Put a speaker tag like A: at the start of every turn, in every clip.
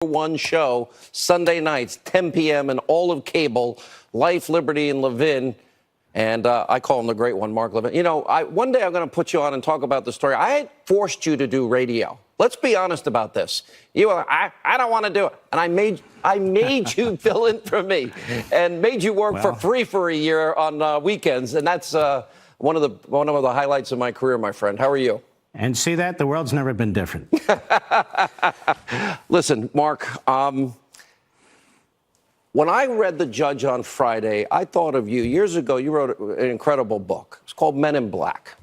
A: One show Sunday nights, 10 p.m. and all of cable, Life, Liberty, and Levin. And I call him the great one, Mark Levin. You know, one day I'm going to put you on and talk about the story. I forced you to do radio. Let's be honest about this. I don't want to do it. And I made you fill in for me and made you work for free for a year on weekends. And that's one of the highlights of my career, my friend. How are you?
B: And see that? The world's never been different.
A: Listen, Mark, when I read The Judge on Friday, I thought of you. Years ago, you wrote an incredible book. It's called Men in Black.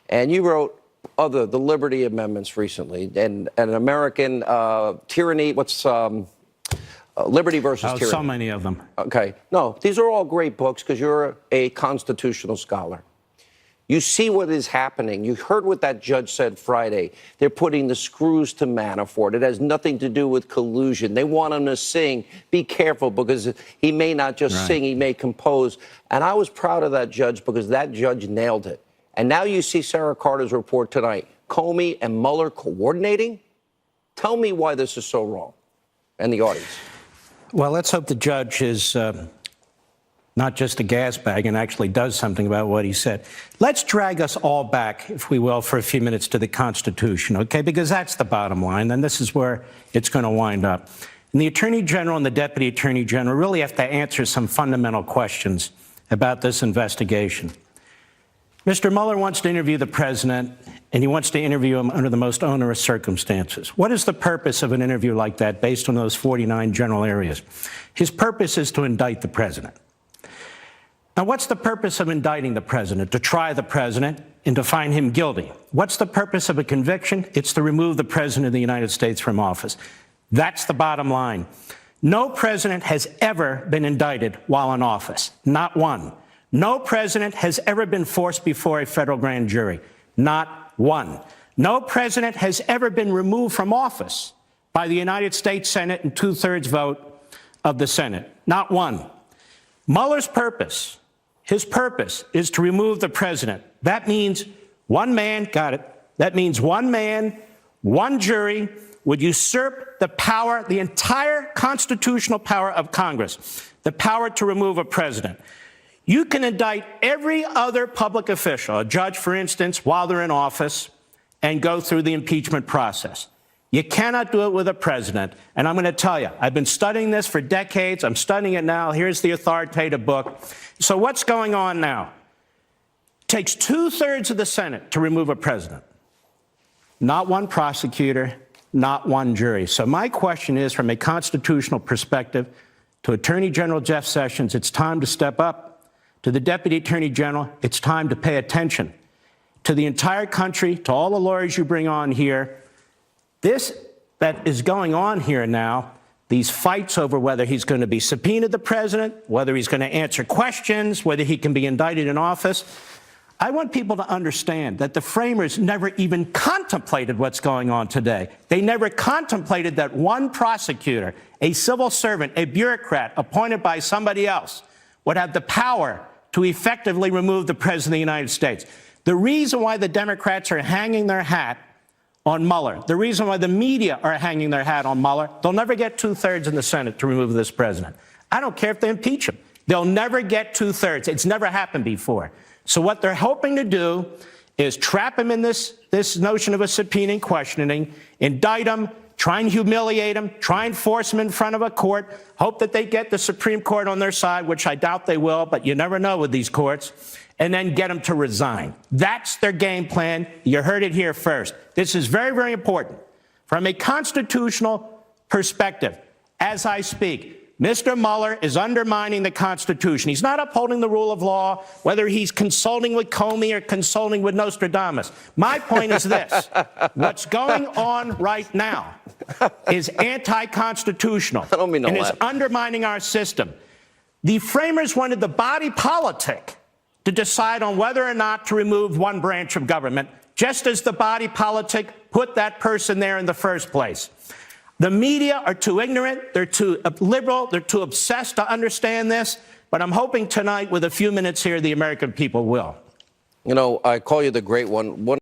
A: And you wrote the Liberty Amendments recently and an American tyranny. Liberty versus tyranny.
B: So many of them.
A: Okay. No, these are all great books because you're a constitutional scholar. You see what is happening. You heard what that judge said Friday. They're putting the screws to Manafort. It has nothing to do with collusion. They want him to sing. Be careful, because he may not just sing, he may compose. And I was proud of that judge because that judge nailed it. And now you see Sarah Carter's report tonight. Comey and Mueller coordinating? Tell me why this is so wrong, and the audience.
B: Well, let's hope the judge is not just a gas bag and actually does something about what he said. Let's drag us all back, if we will, for a few minutes to the Constitution, okay? Because that's the bottom line, and this is where it's going to wind up. And the Attorney General and the Deputy Attorney General really have to answer some fundamental questions about this investigation. Mr. Mueller wants to interview the president, and he wants to interview him under the most onerous circumstances. What is the purpose of an interview like that based on those 49 general areas? His purpose is to indict the president. Now, what's the purpose of indicting the president? To try the president and to find him guilty. What's the purpose of a conviction? It's to remove the president of the United States from office. That's the bottom line. No president has ever been indicted while in office. Not one. No president has ever been forced before a federal grand jury. Not one. No president has ever been removed from office by the United States Senate and 2/3 vote of the Senate. Not one. Mueller's purpose, his purpose, is to remove the president. That means one man, got it, that means one man, one jury would usurp the power, the entire constitutional power of Congress, the power to remove a president. You can indict every other public official, a judge, for instance, while they're in office, and go through the impeachment process. You cannot do it with a president. And I'm going to tell you, I've been studying this for decades. I'm studying it now. Here's the authoritative book. So what's going on now? It takes 2/3 of the Senate to remove a president. Not one prosecutor, not one jury. So my question is, from a constitutional perspective, to Attorney General Jeff Sessions, it's time to step up. To the Deputy Attorney General, it's time to pay attention. To the entire country, to all the lawyers you bring on here, this that is going on here now, these fights over whether he's going to be subpoenaed, the president, whether he's going to answer questions, whether he can be indicted in office. I want people to understand that the framers never even contemplated what's going on today. They never contemplated that one prosecutor, a civil servant, a bureaucrat appointed by somebody else, would have the power to effectively remove the president of the United States. The reason why the Democrats are hanging their hat on Mueller, the reason why the media are hanging their hat on Mueller, they'll never get 2/3 in the Senate to remove this president. I don't care if they impeach him. They'll never get 2/3. It's never happened before. So what they're hoping to do is trap him in this notion of a subpoena and questioning, indict him, try and humiliate him, try and force him in front of a court, hope that they get the Supreme Court on their side, which I doubt they will, but you never know with these courts, and then get him to resign. That's their game plan. You heard it here first. This is very, very important. From a constitutional perspective, as I speak, Mr. Mueller is undermining the Constitution. He's not upholding the rule of law, whether he's consulting with Comey or consulting with Nostradamus. My point is this. What's going on right now is anti-constitutional and is undermining our system. The framers wanted the body politic to decide on whether or not to remove one branch of government, just as the body politic put that person there in the first place. The media are too ignorant, they're too liberal, they're too obsessed to understand this, but I'm hoping tonight, with a few minutes here, the American people will.
A: You know, I call you the great one.